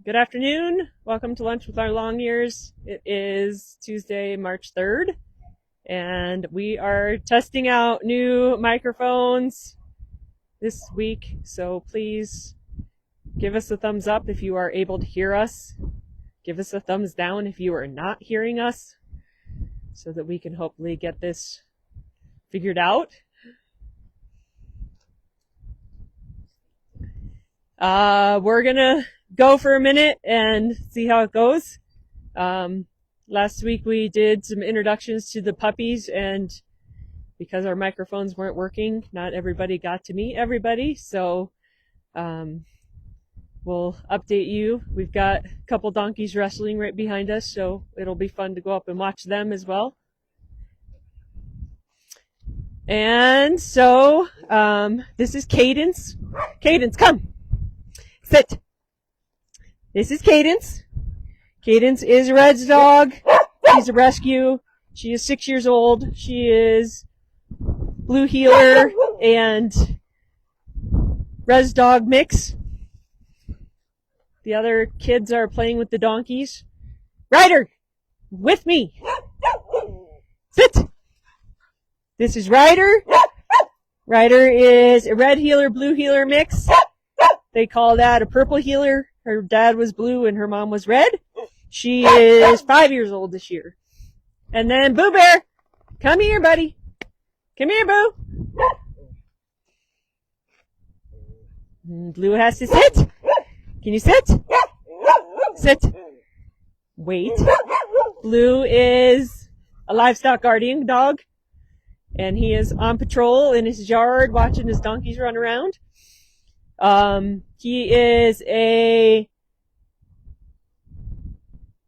Good afternoon. Welcome to Lunch with Our Long Ears. It is Tuesday, March 3rd, and we are testing out new microphones this week. So please give us a thumbs up if you are able to hear us. Give us a thumbs down if you are not hearing us, so that we can hopefully get this figured out. We're gonna go for a minute and see how it goes. Last week we did some introductions to the puppies, and because our microphones weren't working, not everybody got to meet everybody. So we'll update you. We've got a couple donkeys wrestling right behind us, so it'll be fun to go up and watch them as well. And so this is Cadence. Cadence, come. Sit. This is Cadence. Cadence is Red's dog. She's a rescue. She is 6 years old. She is blue heeler and res dog mix. The other kids are playing with the donkeys. Ryder, with me. Sit. This is Ryder. Ryder is a red heeler, blue heeler mix. They call that a purple heeler. Her dad was blue and her mom was red. She is 5 years old this year. And then Boo Bear, come here, buddy. Come here, Boo. Blue has to sit. Can you sit? Sit. Wait. Blue is a livestock guardian dog, and he is on patrol in his yard watching his donkeys run around. He is a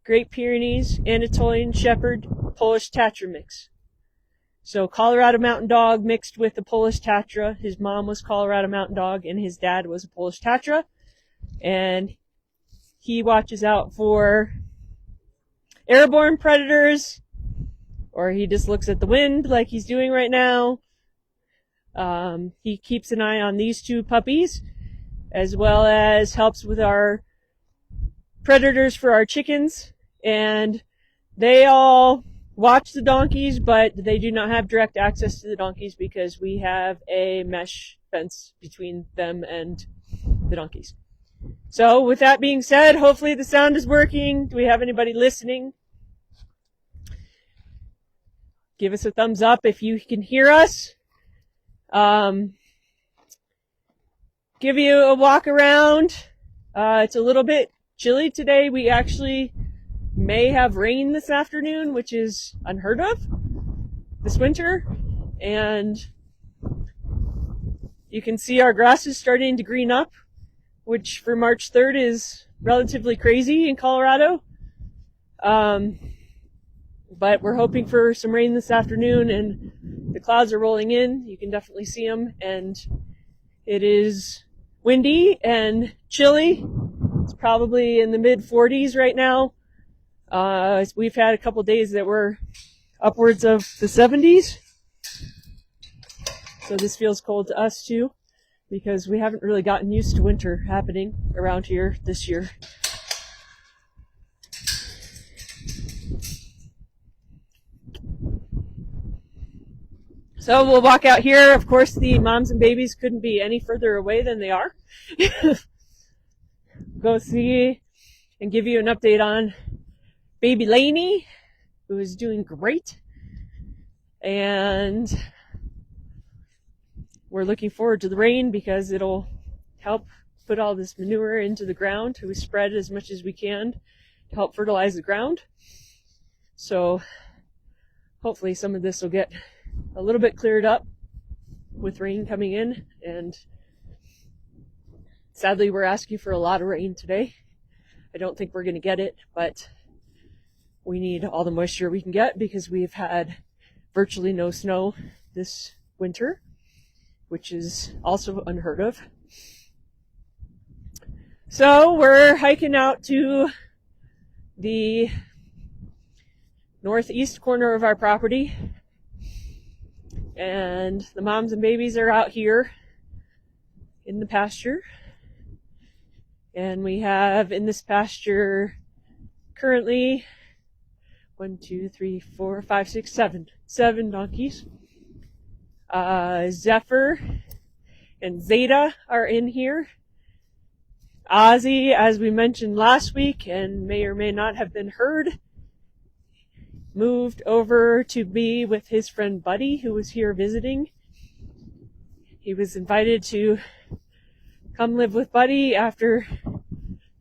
Great Pyrenees Anatolian Shepherd Polish Tatra mix. So Colorado Mountain Dog mixed with a Polish Tatra. His mom was Colorado Mountain Dog and his dad was a Polish Tatra. And he watches out for airborne predators, or he just looks at the wind like he's doing right now. He keeps an eye on these two puppies, as well as helps with our predators for our chickens. And they all watch the donkeys, but they do not have direct access to the donkeys because we have a mesh fence between them and the donkeys. So with that being said, hopefully the sound is working. Do we have anybody listening? Give us a thumbs up if you can hear us. Give you a walk around. It's a little bit chilly today. We actually may have rain this afternoon, which is unheard of this winter. And you can see our grass is starting to green up, which for March 3rd is relatively crazy in Colorado. But we're hoping for some rain this afternoon, and the clouds are rolling in. You can definitely see them, and it is windy and chilly. It's probably in the mid 40s right now. We've had a couple days that were upwards of the 70s. So this feels cold to us too, because we haven't really gotten used to winter happening around here this year. So we'll walk out here. Of course, the moms and babies couldn't be any further away than they are. Go see and give you an update on baby Lainey, who is doing great. And we're looking forward to the rain because it'll help put all this manure into the ground. We spread as much as we can to help fertilize the ground. So hopefully some of this will get a little bit cleared up with rain coming in, and sadly we're asking for a lot of rain today. I don't think we're going to get it, but we need all the moisture we can get because we've had virtually no snow this winter, which is also unheard of. So we're hiking out to the northeast corner of our property, and the moms and babies are out here in the pasture. And we have in this pasture currently 7 donkeys. Zephyr and Zeta are in here. Ozzy, as we mentioned last week and may or may not have been heard, moved over to be with his friend Buddy, who was here visiting. He was invited to come live with Buddy after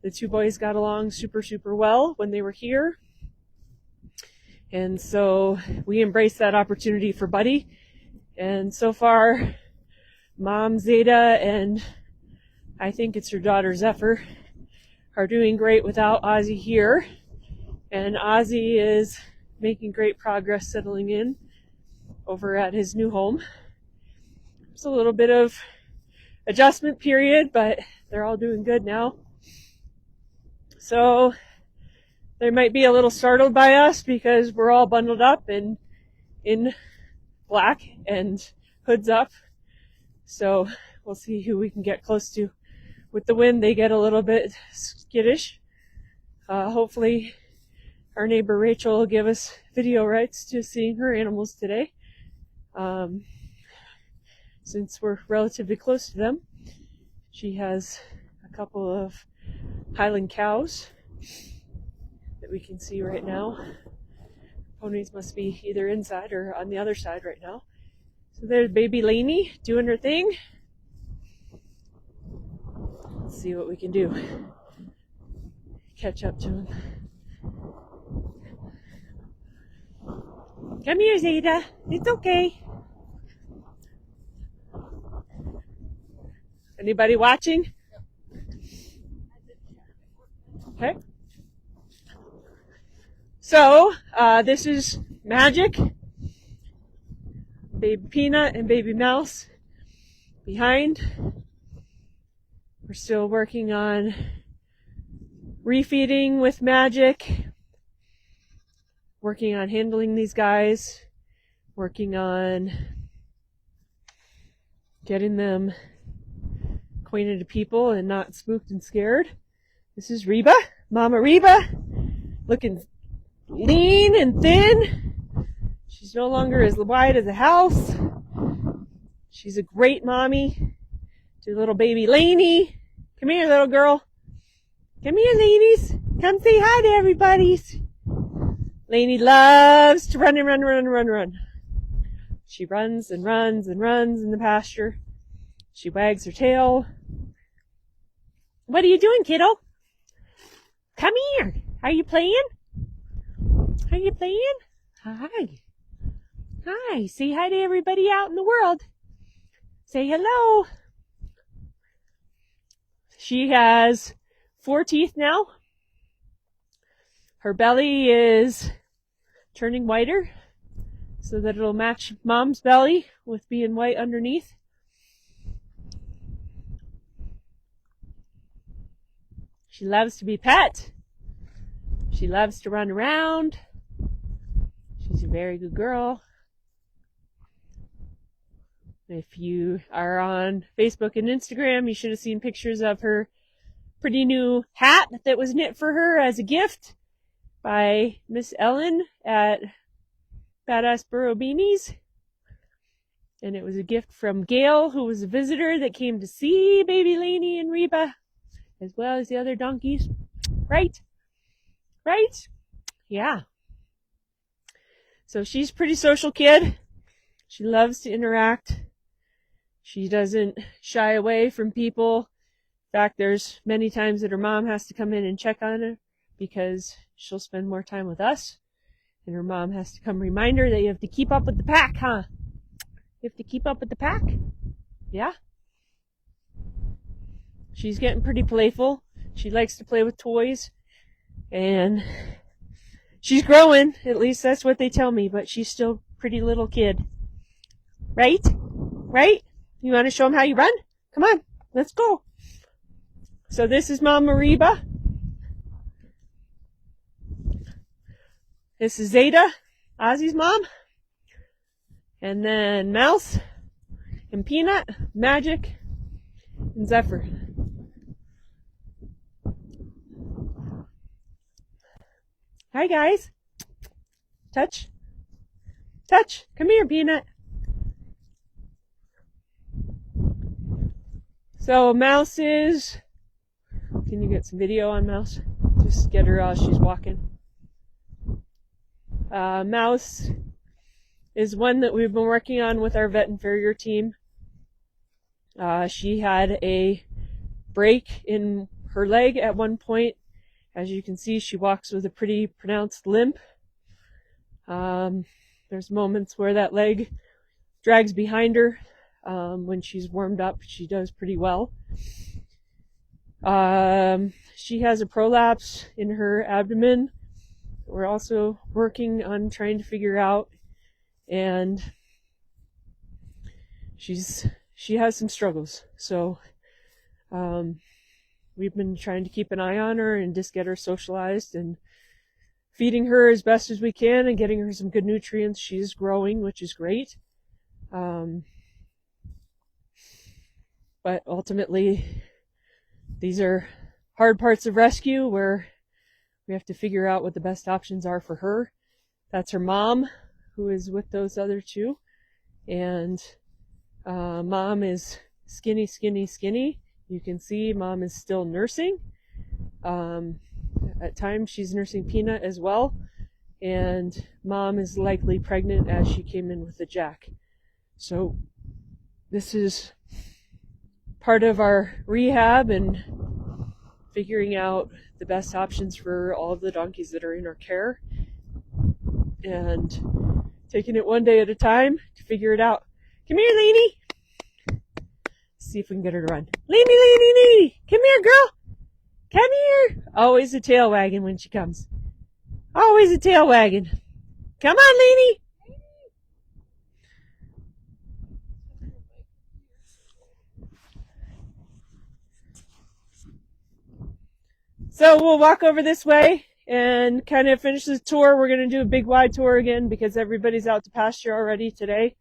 the two boys got along super, super well when they were here. And so we embraced that opportunity for Buddy. And so far, Mom Zeta and I think it's her daughter Zephyr are doing great without Ozzy here. And Ozzy is making great progress settling in over at his new home. It's a little bit of adjustment period, but they're all doing good now. So they might be a little startled by us because we're all bundled up and in black and hoods up. So we'll see who we can get close to. With the wind, they get a little bit skittish. Hopefully our neighbor Rachel will give us video rights to seeing her animals today. Since we're relatively close to them. She has a couple of Highland cows that we can see right now. Ponies must be either inside or on the other side right now. So there's baby Lainey doing her thing. Let's see what we can do. Catch up to him. Come here, Zeta. It's okay. Anybody watching? Okay. So, this is Magic, Baby Peanut, and Baby Mouse behind. We're still working on refeeding with Magic, working on handling these guys, working on getting them acquainted to people and not spooked and scared. This is Reba, Mama Reba, looking lean and thin. She's no longer as wide as a house. She's a great mommy to little baby Lainey. Come here, little girl. Come here, ladies. Come say hi to everybody. Lainey loves to run and run, run, run, run. She runs and runs and runs in the pasture. She wags her tail. What are you doing, kiddo? Come here. Are you playing? Are you playing? Hi. Hi. Say hi to everybody out in the world. Say hello. She has 4 teeth now. Her belly is turning whiter so that it'll match Mom's belly with being white underneath. She loves to be pet. She loves to run around. She's a very good girl. If you are on Facebook and Instagram, you should have seen pictures of her pretty new hat that was knit for her as a gift by Miss Ellen at Badass Burro Beanies. And it was a gift from Gail, who was a visitor that came to see baby Lainey and Reba, as well as the other donkeys. Right? Right? Yeah. So she's a pretty social kid. She loves to interact. She doesn't shy away from people. In fact, there's many times that her mom has to come in and check on her because she'll spend more time with us. And her mom has to come remind her that you have to keep up with the pack, huh? You have to keep up with the pack. Yeah? She's getting pretty playful. She likes to play with toys. And she's growing. At least that's what they tell me. But she's still a pretty little kid. Right? Right? You want to show them how you run? Come on. Let's go. So this is Mama Reba. This is Zeta, Ozzy's mom. And then Mouse and Peanut, Magic, and Zephyr. Hi, guys. Touch. Touch. Come here, Peanut. So Mouse is... Can you get some video on Mouse? Just get her as she's walking. Mouse is one that we've been working on with our vet and farrier team. She had a break in her leg at one point. As you can see, she walks with a pretty pronounced limp. There's moments where that leg drags behind her. When she's warmed up, she does pretty well. She has a prolapse in her abdomen. We're also working on trying to figure out, and she has some struggles. So we've been trying to keep an eye on her and just get her socialized and feeding her as best as we can and getting her some good nutrients. She's growing, which is great. But ultimately, these are hard parts of rescue where we have to figure out what the best options are for her. That's her mom, who is with those other two. And mom is skinny, skinny, skinny. You can see mom is still nursing. At times she's nursing Peanut as well. And mom is likely pregnant as she came in with the Jack. So this is part of our rehab and figuring out the best options for all of the donkeys that are in our care, and taking it one day at a time to figure it out. Come here, Lainey. See if we can get her to run. Lainey, Lainey, Lainey. Come here, girl. Come here. Always a tail wagging when she comes. Always a tail wagging. Come on, Lainey. So we'll walk over this way and kind of finish the tour. We're going to do a big wide tour again because everybody's out to pasture already today.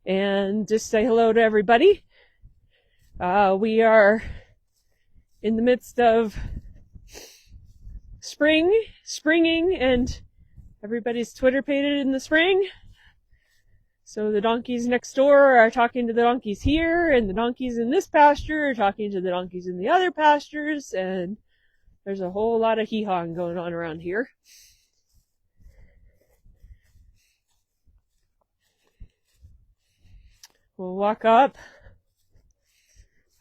And just say hello to everybody. We are in the midst of springing, and everybody's Twitter-pated in the spring. So the donkeys next door are talking to the donkeys here, and the donkeys in this pasture are talking to the donkeys in the other pastures, and there's a whole lot of hee-hawing going on around here. We'll walk up.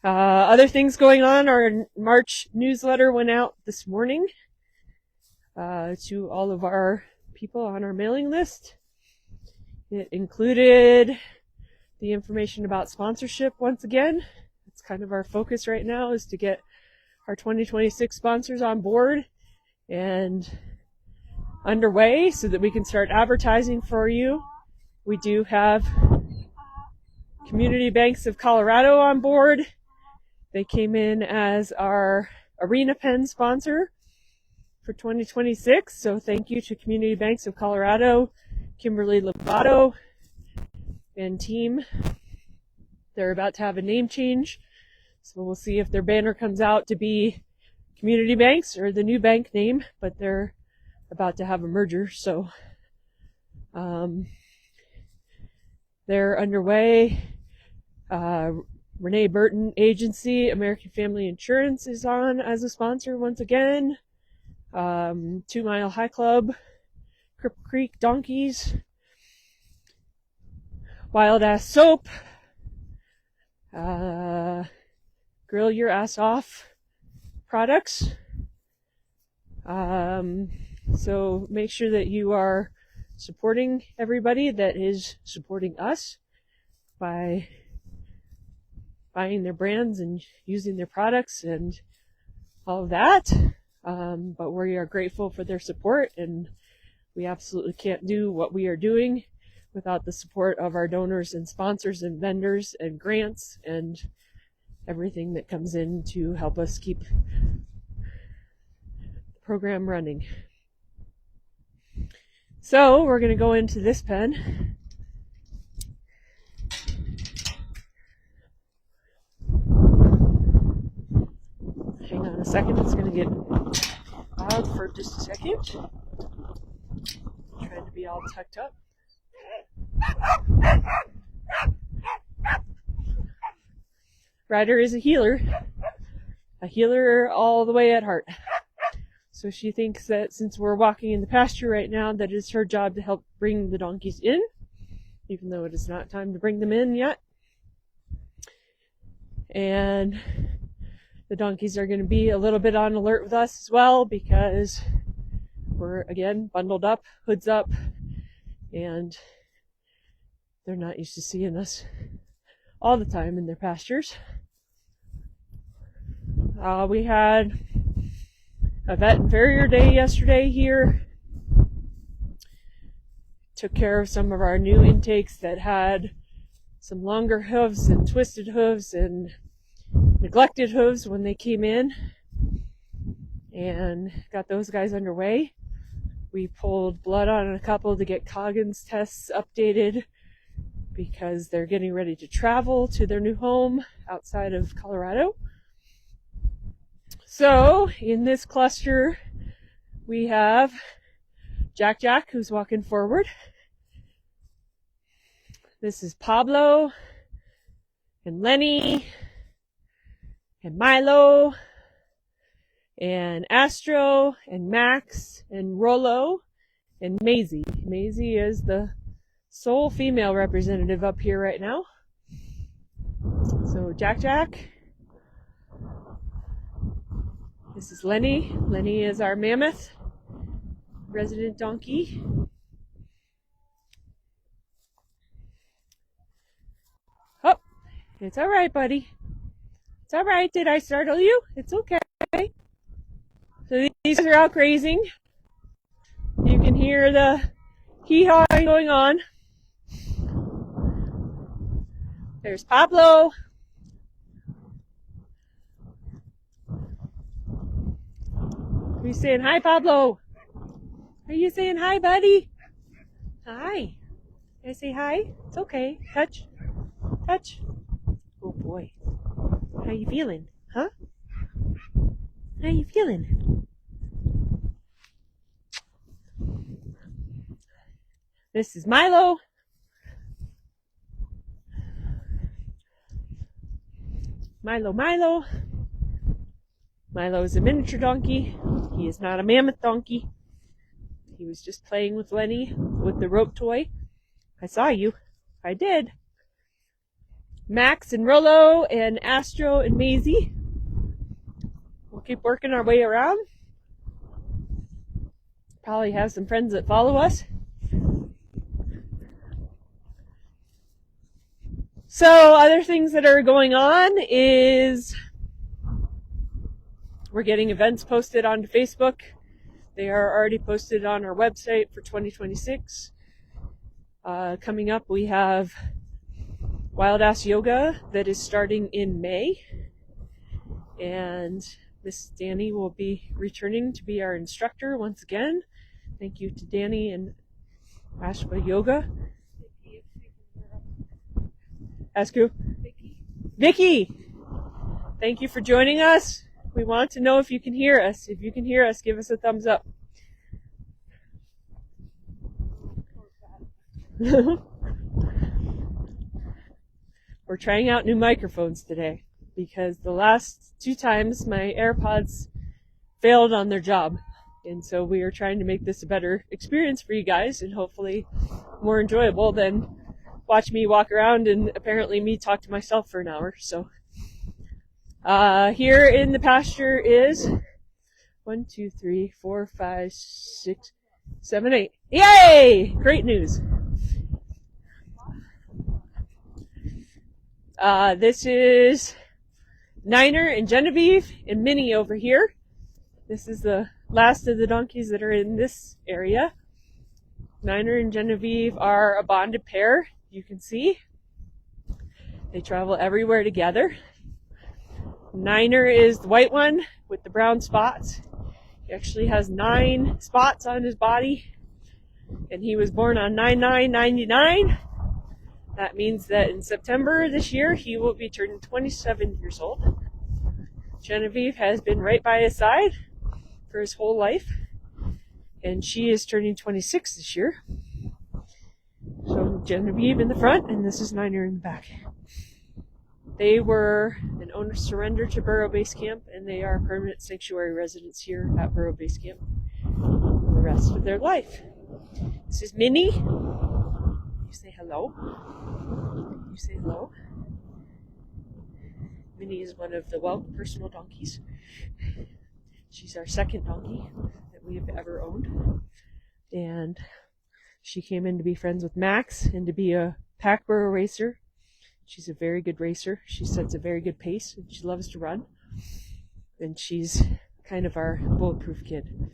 Other things going on, our March newsletter went out this morning to all of our people on our mailing list. It included the information about sponsorship once again. It's kind of our focus right now, is to get our 2026 sponsors on board and underway so that we can start advertising for you. We do have Community Banks of Colorado on board. They came in as our Arena Pen sponsor for 2026. So thank you to Community Banks of Colorado, Kimberly Lovato and team. They're about to have a name change. So we'll see if their banner comes out to be Community Banks or the new bank name, but they're about to have a merger. So they're underway. Renee Burton Agency, American Family Insurance is on as a sponsor once again. 2 Mile High Club, Cripple Creek Donkeys, Wild Ass Soap, Grill Your Ass Off products. So make sure that you are supporting everybody that is supporting us by buying their brands and using their products and all of that. But we are grateful for their support, and we absolutely can't do what we are doing without the support of our donors and sponsors and vendors and grants and everything that comes in to help us keep the program running. So we're going to go into this pen. Hang on a second, it's going to get loud for just a second. be all tucked up. Ryder is a healer all the way at heart. So she thinks that since we're walking in the pasture right now, that it's her job to help bring the donkeys in, even though it is not time to bring them in yet. And the donkeys are going to be a little bit on alert with us as well, because we're, again, bundled up, hoods up, and they're not used to seeing us all the time in their pastures. We had a vet and farrier day yesterday here. Took care of some of our new intakes that had some longer hooves and twisted hooves and neglected hooves when they came in, and got those guys underway. We pulled blood on a couple to get Coggins tests updated because they're getting ready to travel to their new home outside of Colorado. So in this cluster, we have Jack, who's walking forward. This is Pablo and Lenny and Milo and Astro and Max and Rollo and Maisie. Maisie is the sole female representative up here right now. So Jack. This is Lenny. Lenny is our mammoth resident donkey. Oh, it's all right, buddy. It's all right. Did I startle you? It's okay. So these are out grazing. You can hear the hee-hawing going on. There's Pablo. Are you saying hi, Pablo? Are you saying hi, buddy? Hi. Can I say hi? It's okay. Touch. Oh boy. How you feeling? Huh? How you feeling? This is Milo. Milo. Milo is a miniature donkey. He is not a mammoth donkey. He was just playing with Lenny with the rope toy. I saw you. I did. Max and Rollo and Astro and Maisie. We'll keep working our way around. Probably have some friends that follow us. So other things that are going on is we're getting events posted onto Facebook. They are already posted on our website for 2026. Coming up, we have Wild Ass Yoga that is starting in May. And Miss Danny will be returning to be our instructor once again. Thank you to Danny and Ashwa Yoga. Ask who? Vicky! Thank you for joining us. We want to know if you can hear us. If you can hear us, give us a thumbs up. We're trying out new microphones today because the last 2 times my AirPods failed on their job. And so we are trying to make this a better experience for you guys and hopefully more enjoyable than watch me walk around and apparently me talk to myself for an hour. So here in the pasture is 1, 2, 3, 4, 5, 6, 7, 8. Yay! Great news. This is Niner and Genevieve and Minnie over here. This is the last of the donkeys that are in this area. Niner and Genevieve are a bonded pair, you can see. They travel everywhere together. Niner is the white one with the brown spots. He actually has 9 spots on his body, and he was born on 9/9/99. That means that in September this year, he will be turning 27 years old. Genevieve has been right by his side for his whole life, and she is turning 26 this year. Genevieve in the front, and this is Niner in the back. They were an owner surrender to Burro Base Camp, and they are permanent sanctuary residents here at Burro Base Camp for the rest of their life. This is Minnie. You say hello. You say hello. Minnie is one of the personal donkeys. She's our second donkey that we have ever owned. And she came in to be friends with Max and to be a pack burro racer. She's a very good racer. She sets a very good pace, and she loves to run. And she's kind of our bulletproof kid.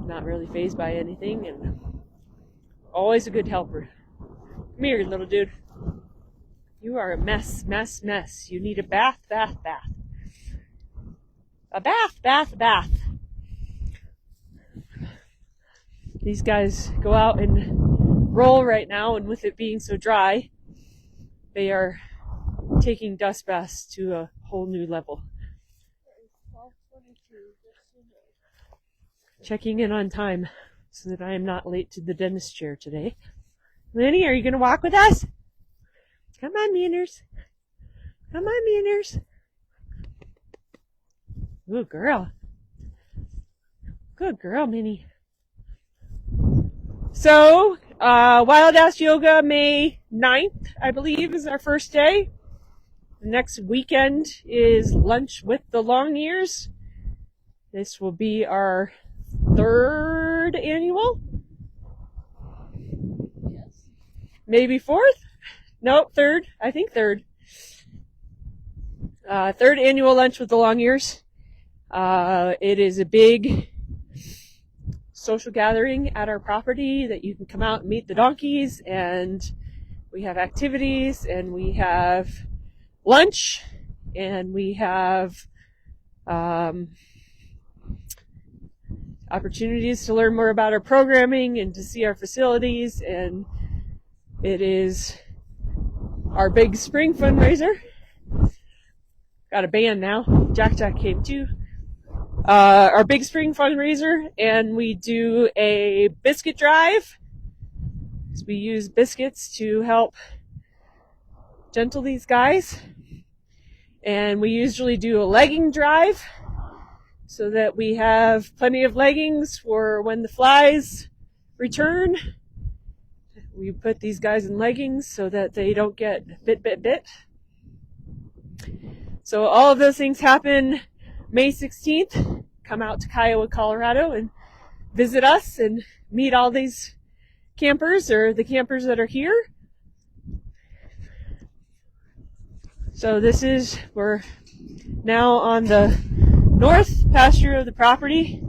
Not really fazed by anything, and always a good helper. Come here, little dude. You are a mess. You need a bath. A bath. These guys go out and roll right now, and with it being so dry, they are taking dust baths to a whole new level. Checking in on time so that I am not late to the dentist chair today. Lenny, are you going to walk with us? Come on, Meaners. Good girl. Good girl, Minnie. So, Wild Ass Yoga, May 9th, I believe, is our first day. The next weekend is Lunch with the Long Ears. This will be our 3rd annual. Yes. Maybe 4th? Nope, 3rd. I think 3rd. 3rd annual Lunch with the Long Ears. It is a big social gathering at our property that you can come out and meet the donkeys, and we have activities, and we have lunch, and we have opportunities to learn more about our programming and to see our facilities, and it is our big spring fundraiser. Got a band now. Jack came too. Our big spring fundraiser, and we do a biscuit drive. So we use biscuits to help gentle these guys. And we usually do a legging drive so that we have plenty of leggings for when the flies return. We put these guys in leggings so that they don't get bit. So all of those things happen May 16th. Come out to Kiowa, Colorado, and visit us and meet all these campers, or the campers that are here. So we're now on the north pasture of the property.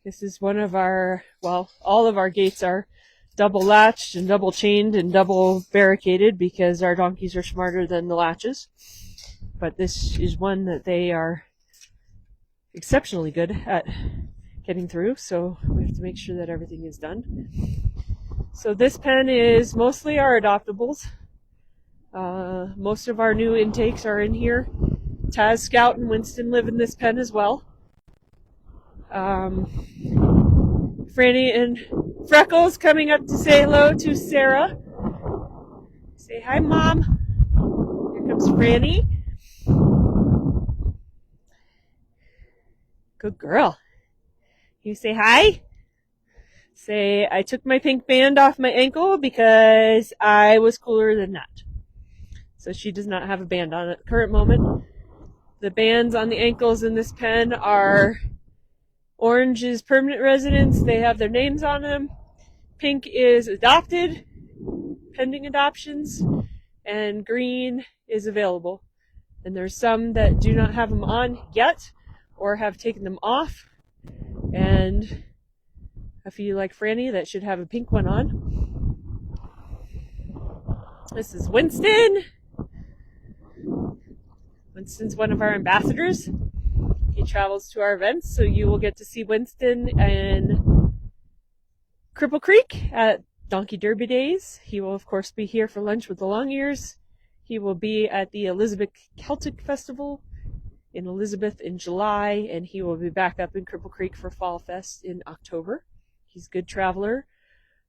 This is one of our, all of our gates are double latched and double chained and double barricaded because our donkeys are smarter than the latches. But this is one that they are exceptionally good at getting through, so we have to make sure that everything is done. So this pen is mostly our adoptables. Most of our new intakes are in here. Taz, Scout, and Winston live in this pen as well. Franny and Freckles coming up to say hello to Sarah. Say hi, Mom. Here comes Franny. Good girl. You say hi? Say, I took my pink band off my ankle because I was cooler than that. So she does not have a band on at the current moment. The bands on the ankles in this pen are orange is permanent residents. They have their names on them. Pink is adopted, pending adoptions, and green is available. And there's some that do not have them on yet or have taken them off. And if you like Franny, that should have a pink one on. This is Winston. Winston's one of our ambassadors. He travels to our events, so you will get to see Winston in Cripple Creek at Donkey Derby Days. He will, of course, be here for Lunch with the Long Ears. He will be at the Elizabeth Celtic Festival in Elizabeth in July, and he will be back up in Cripple Creek for Fall Fest in October. He's a good traveler.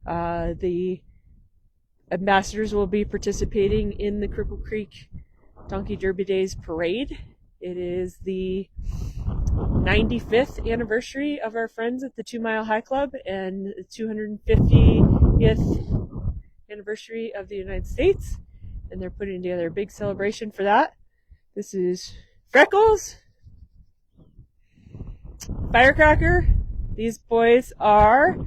The ambassadors will be participating in the Cripple Creek Donkey Derby Days parade. It is the 95th anniversary of our friends at the 2 Mile High Club and the 250th anniversary of the United States, and they're putting together a big celebration for that. This is Freckles, Firecracker. These boys are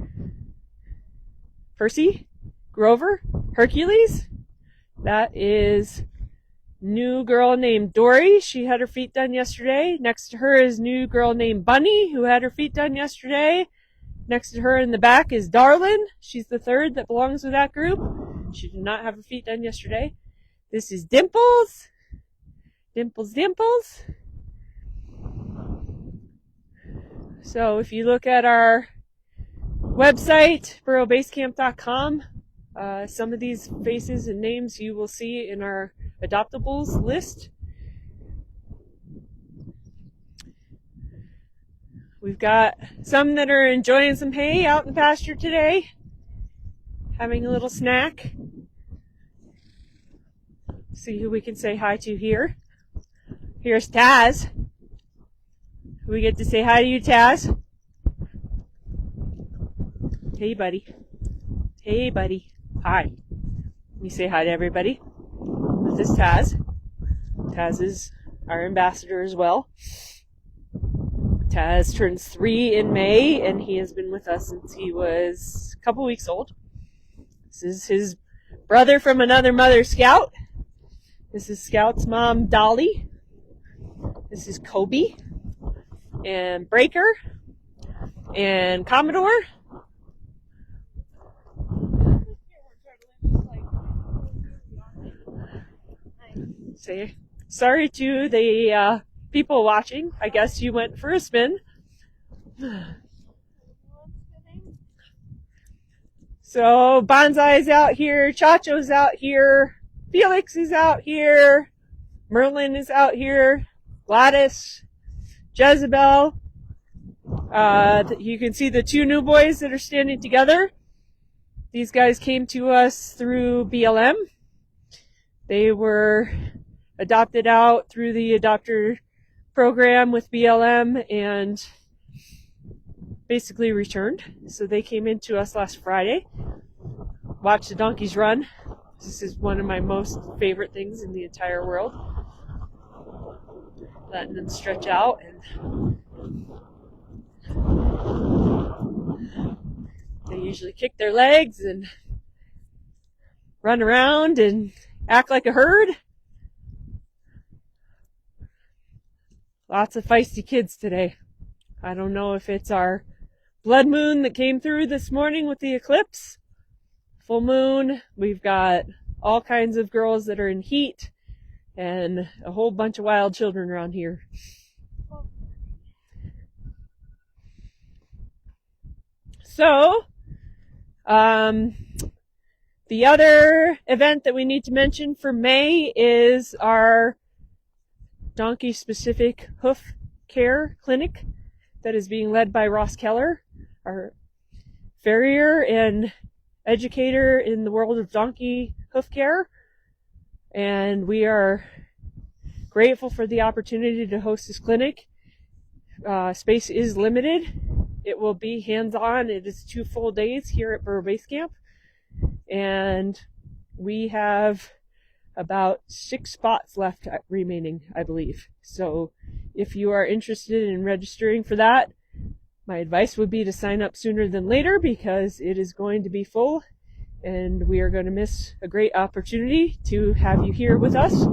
Percy, Grover, Hercules. That is new girl named Dory. She had her feet done yesterday. Next to her is new girl named Bunny, who had her feet done yesterday. Next to her in the back is Darlin. She's the third that belongs with that group. She did not have her feet done yesterday. This is Dimples. Dimples, Dimples. So if you look at our website, burrobasecamp.com, some of these faces and names you will see in our adoptables list. We've got some that are enjoying some hay out in the pasture today, having a little snack. See who we can say hi to here. Here's Taz. We get to say hi to you, Taz. Hey, buddy. Hey, buddy. Hi. Let me say hi to everybody. This is Taz. Taz is our ambassador as well. Taz turns 3 in May, and he has been with us since he was a couple weeks old. This is his brother from another mother, Scout. This is Scout's mom, Dolly. This is Kobe and Breaker and Commodore. Say sorry to the people watching. I guess you went for a spin. So Bonsai's out here, Chacho's out here, Felix is out here, Merlin is out here, Gladys, Jezebel. You can see the 2 new boys that are standing together. These guys came to us through BLM. They were adopted out through the adopter program with BLM and basically returned. So they came into us last Friday. Watch the donkeys run. This is one of my most favorite things in the entire world. Letting them stretch out, and they usually kick their legs and run around and act like a herd. Lots of feisty kids today. I don't know if it's our blood moon that came through this morning with the eclipse. Full moon. We've got all kinds of girls that are in heat and a whole bunch of wild children around here. So, the other event that we need to mention for May is our donkey-specific hoof care clinic that is being led by Ross Keller, our farrier and educator in the world of donkey hoof care. And we are grateful for the opportunity to host this clinic. Space is limited. It will be hands-on. It is 2 full days here at Burro Base Camp. And we have about 6 spots left remaining, I believe. So if you are interested in registering for that, my advice would be to sign up sooner than later, because it is going to be full and we are going to miss a great opportunity to have you here with us,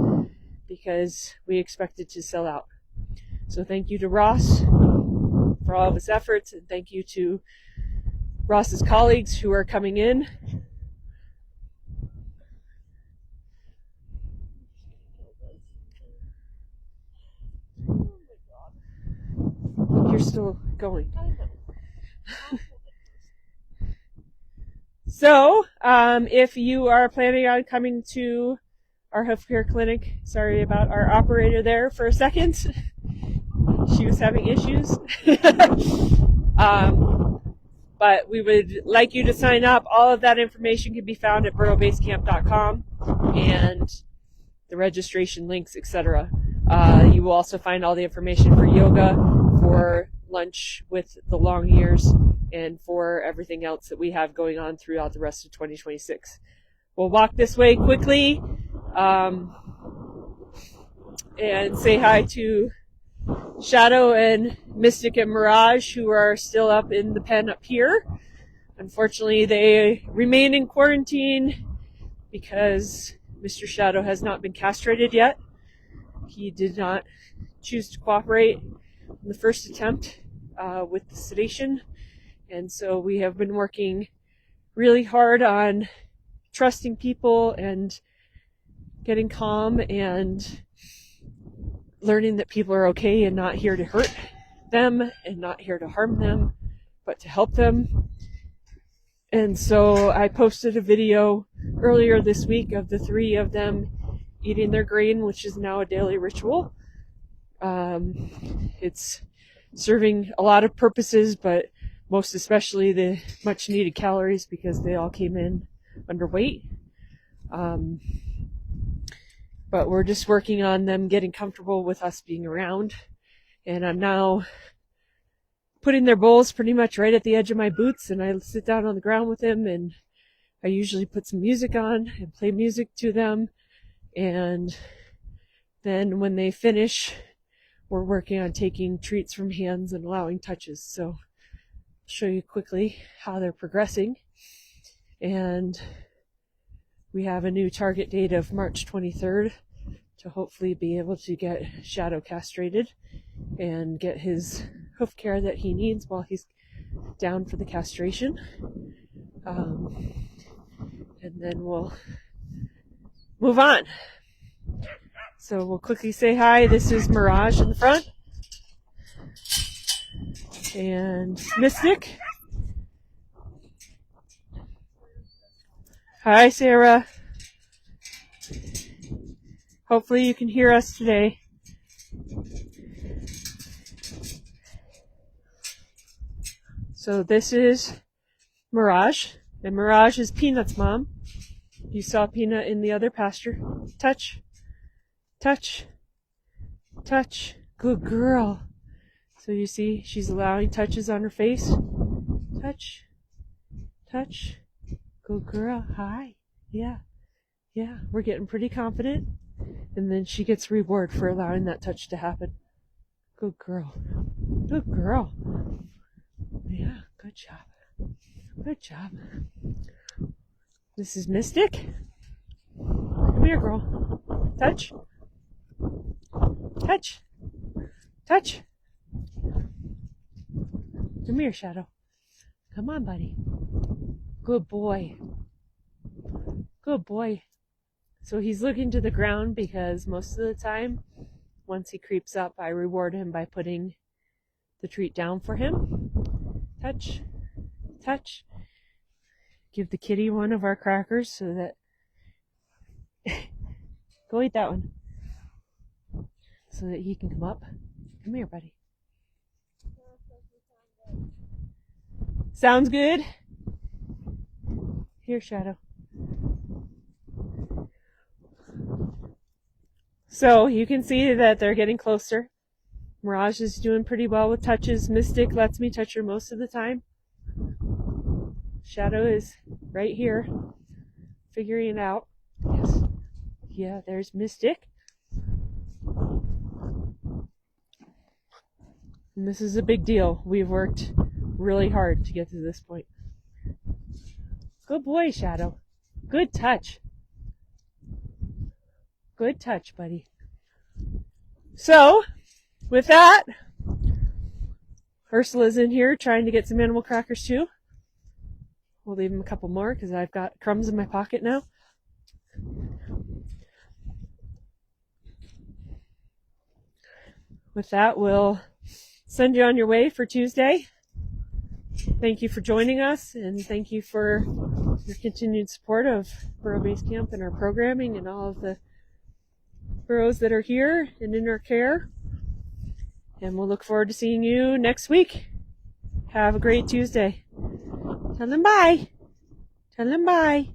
because we expect it to sell out. So thank you to Ross for all of his efforts, and thank you to Ross's colleagues who are coming in. You're still going. So, if you are planning on coming to our hoof care clinic, sorry about our operator there for a second. she was having issues. But we would like you to sign up. All of that information can be found at burrobasecamp.com and the registration links, etc. You will also find all the information for yoga, for lunch with the long ears, and for everything else that we have going on throughout the rest of 2026. We'll walk this way quickly and say hi to Shadow and Mystic and Mirage, who are still up in the pen up here. Unfortunately, they remain in quarantine because Mr. Shadow has not been castrated yet. He did not choose to cooperate in the first attempt with the sedation. And so we have been working really hard on trusting people and getting calm and learning that people are okay and not here to hurt them and not here to harm them, but to help them. And so I posted a video earlier this week of the 3 of them eating their grain, which is now a daily ritual. It's serving a lot of purposes, but most especially the much needed calories because they all came in underweight. But we're just working on them getting comfortable with us being around. And I'm now putting their bowls pretty much right at the edge of my boots, and I sit down on the ground with them, and I usually put some music on and play music to them. And then when they finish, we're working on taking treats from hands and allowing touches. So I'll show you quickly how they're progressing. And we have a new target date of March 23rd to hopefully be able to get Shadow castrated and get his hoof care that he needs while he's down for the castration. And then we'll move on. So we'll quickly say hi. This is Mirage in the front. And Mystic. Hi, Sarah. Hopefully you can hear us today. So this is Mirage, and Mirage is Peanut's mom. You saw Peanut in the other pasture. Touch, touch, touch. Good girl. So you see, she's allowing touches on her face. Touch, touch. Good girl. Hi. Yeah. Yeah. We're getting pretty confident. And then she gets reward for allowing that touch to happen. Good girl. Good girl. Yeah. Good job. Good job. This is Mystic. Come here, girl. Touch. Touch. Touch. Come here, Shadow. Come on, buddy. Good boy. Good boy. So he's looking to the ground because most of the time, once he creeps up, I reward him by putting the treat down for him. Touch. Touch. Give the kitty one of our crackers so that... Go eat that one. So that he can come up. Come here, buddy. Sounds good? Here, Shadow. So you can see that they're getting closer. Mirage is doing pretty well with touches. Mystic lets me touch her most of the time. Shadow is right here, figuring it out. Yes. Yeah, there's Mystic. And this is a big deal. We've worked really hard to get to this point. Good boy, Shadow. Good touch. Good touch, buddy. So, with that, Ursula's in here trying to get some animal crackers too. We'll leave him a couple more because I've got crumbs in my pocket now. With that, we'll send you on your way for Tuesday. Thank you for joining us, and thank you for your continued support of Burro Base Camp and our programming and all of the burros that are here and in our care. And we'll look forward to seeing you next week. Have a great Tuesday. Tell them bye. Tell them bye.